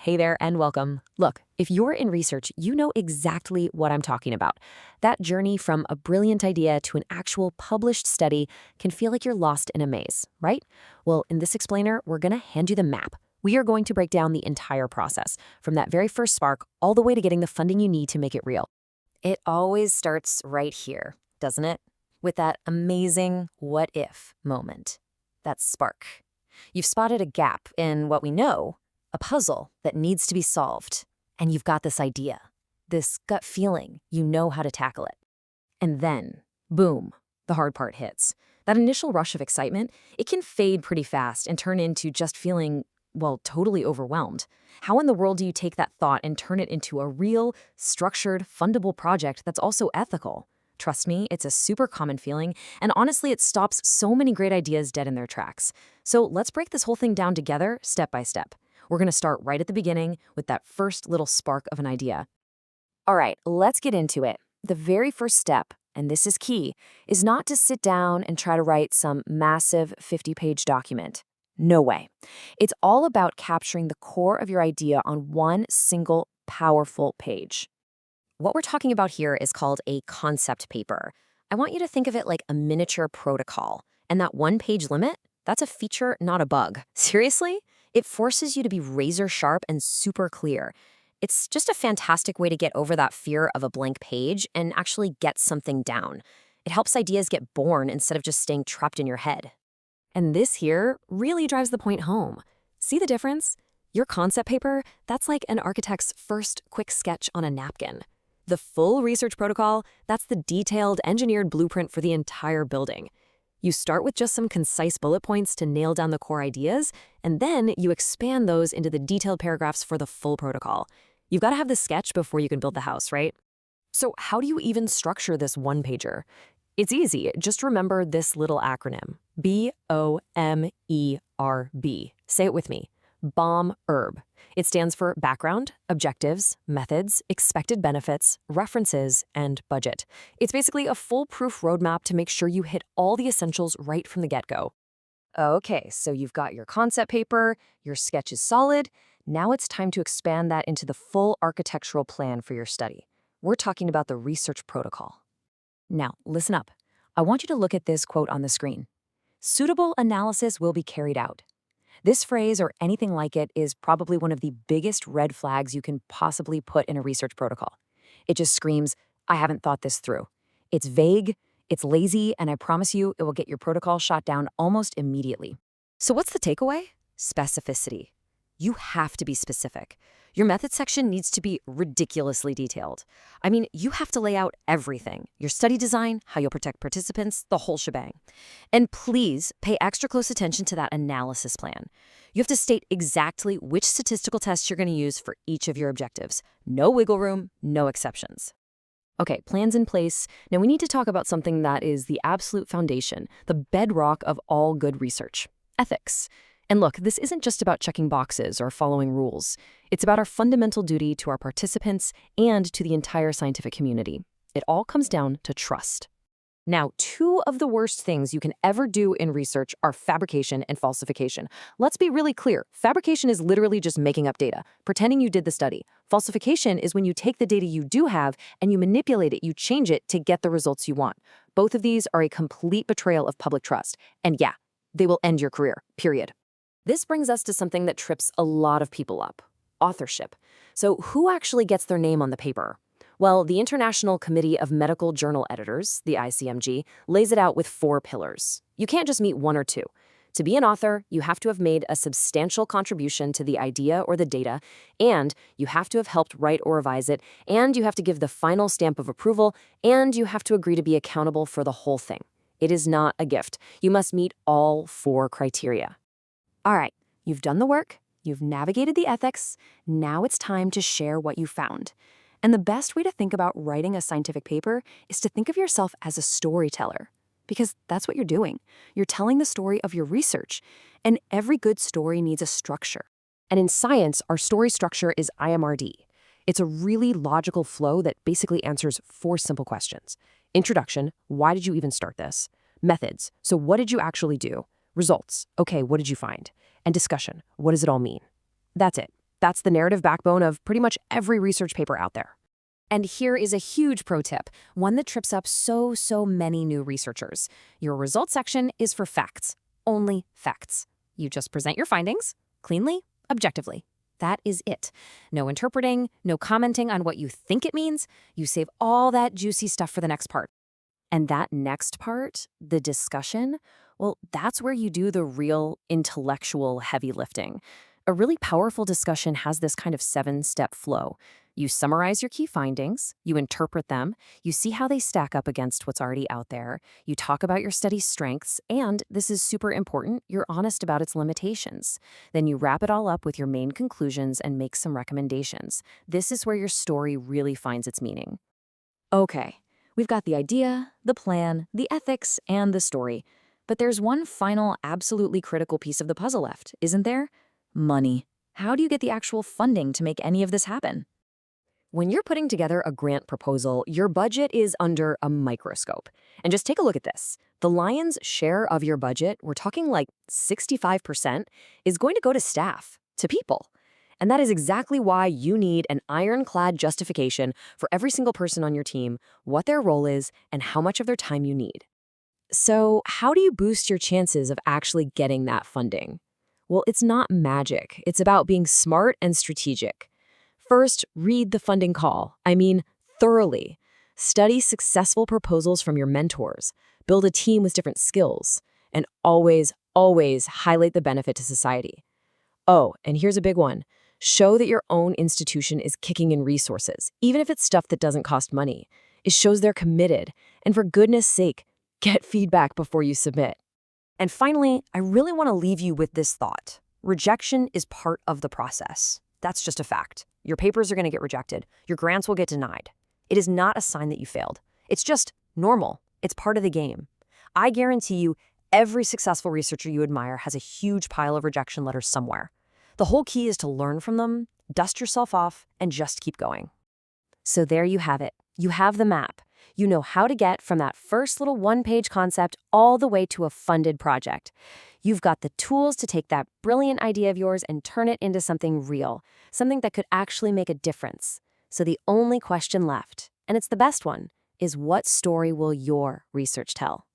Hey there and welcome. Look, if you're in research, you know exactly what I'm talking about. That journey from a brilliant idea to an actual published study can feel like you're lost in a maze, right? Well, in this explainer, we're going to hand you the map. We are going to break down the entire process, from that very first spark all the way to getting the funding you need to make it real. It always starts right here, doesn't it? With that amazing what if moment, that spark. You've spotted a gap in what we know, a puzzle that needs to be solved, and you've got this idea, this gut feeling, you know how to tackle it. And then, boom, the hard part hits. That initial rush of excitement, it can fade pretty fast and turn into just feeling, well, totally overwhelmed. How in the world do you take that thought and turn it into a real, structured, fundable project that's also ethical? Trust me, it's a super common feeling, and honestly, it stops so many great ideas dead in their tracks. So let's break this whole thing down together, step by step. We're going to start right at the beginning with that first little spark of an idea. All right, let's get into it. The very first step, and this is key, is not to sit down and try to write some massive 50-page document. No way. It's all about capturing the core of your idea on one single, powerful page. What we're talking about here is called a concept paper. I want you to think of it like a miniature protocol. And that one-page limit, that's a feature, not a bug. Seriously? It forces you to be razor sharp and super clear. It's just a fantastic way to get over that fear of a blank page and actually get something down. It helps ideas get born instead of just staying trapped in your head. And this here really drives the point home. See the difference? Your concept paper, that's like an architect's first quick sketch on a napkin. The full research protocol, that's the detailed, engineered blueprint for the entire building. You start with just some concise bullet points to nail down the core ideas, and then you expand those into the detailed paragraphs for the full protocol. You've got to have the sketch before you can build the house, right? So how do you even structure this one-pager? It's easy. Just remember this little acronym, BOMERB. Say it with me. BOMERB. It stands for background, objectives, methods, expected benefits, references, and budget. It's basically a foolproof roadmap to make sure you hit all the essentials right from the get-go. Okay, so you've got your concept paper, your sketch is solid. Now it's time to expand that into the full architectural plan for your study. We're talking about the research protocol. Now, listen up. I want you to look at this quote on the screen. Suitable analysis will be carried out. This phrase, or anything like it, is probably one of the biggest red flags you can possibly put in a research protocol. It just screams, I haven't thought this through. It's vague, it's lazy, and I promise you it will get your protocol shot down almost immediately. So what's the takeaway? Specificity. You have to be specific. Your method section needs to be ridiculously detailed. I mean, you have to lay out everything. Your study design, how you'll protect participants, the whole shebang. And please pay extra close attention to that analysis plan. You have to state exactly which statistical tests you're going to use for each of your objectives. No wiggle room, no exceptions. Okay, plans in place. Now we need to talk about something that is the absolute foundation, the bedrock of all good research: ethics. And look, this isn't just about checking boxes or following rules. It's about our fundamental duty to our participants and to the entire scientific community. It all comes down to trust. Now, two of the worst things you can ever do in research are fabrication and falsification. Let's be really clear. Fabrication is literally just making up data, pretending you did the study. Falsification is when you take the data you do have and you manipulate it, you change it to get the results you want. Both of these are a complete betrayal of public trust. And yeah, they will end your career, period. This brings us to something that trips a lot of people up: authorship. So who actually gets their name on the paper? Well, the International Committee of Medical Journal Editors, the ICMG, lays it out with 4 pillars. You can't just meet one or two. To be an author, you have to have made a substantial contribution to the idea or the data, and you have to have helped write or revise it, and you have to give the final stamp of approval, and you have to agree to be accountable for the whole thing. It is not a gift. You must meet all 4 criteria. All right, you've done the work, you've navigated the ethics, now it's time to share what you found. And the best way to think about writing a scientific paper is to think of yourself as a storyteller, because that's what you're doing. You're telling the story of your research, and every good story needs a structure. And in science, our story structure is IMRD. It's a really logical flow that basically answers 4 simple questions. Introduction, why did you even start this? Methods, so what did you actually do? Results, okay, what did you find? And discussion, what does it all mean? That's it. That's the narrative backbone of pretty much every research paper out there. And here is a huge pro tip, one that trips up so many new researchers. Your results section is for facts, only facts. You just present your findings, cleanly, objectively. That is it. No interpreting, no commenting on what you think it means. You save all that juicy stuff for the next part. And that next part, the discussion, well, that's where you do the real intellectual heavy lifting. A really powerful discussion has this kind of 7-step flow. You summarize your key findings, you interpret them, you see how they stack up against what's already out there, you talk about your study's strengths, and, this is super important, you're honest about its limitations. Then you wrap it all up with your main conclusions and make some recommendations. This is where your story really finds its meaning. Okay, we've got the idea, the plan, the ethics, and the story. But there's one final, absolutely critical piece of the puzzle left, isn't there? Money. How do you get the actual funding to make any of this happen? When you're putting together a grant proposal, your budget is under a microscope. And just take a look at this. The lion's share of your budget, we're talking like 65%, is going to go to staff, to people. And that is exactly why you need an ironclad justification for every single person on your team, what their role is, and how much of their time you need. So, how do you boost your chances of actually getting that funding? Well, it's not magic. It's about being smart and strategic. First, read the funding call. I mean, thoroughly. Study successful proposals from your mentors. Build a team with different skills. And always highlight the benefit to society. Oh, and here's a big one. Show that your own institution is kicking in resources, even if it's stuff that doesn't cost money. It shows they're committed. And for goodness sake, get feedback before you submit. And finally, I really want to leave you with this thought. Rejection is part of the process. That's just a fact. Your papers are going to get rejected. Your grants will get denied. It is not a sign that you failed. It's just normal. It's part of the game. I guarantee you, every successful researcher you admire has a huge pile of rejection letters somewhere. The whole key is to learn from them, dust yourself off, and just keep going. So there you have it. You have the map. You know how to get from that first little one-page concept all the way to a funded project. You've got the tools to take that brilliant idea of yours and turn it into something real, something that could actually make a difference. So the only question left, and it's the best one, is what story will your research tell?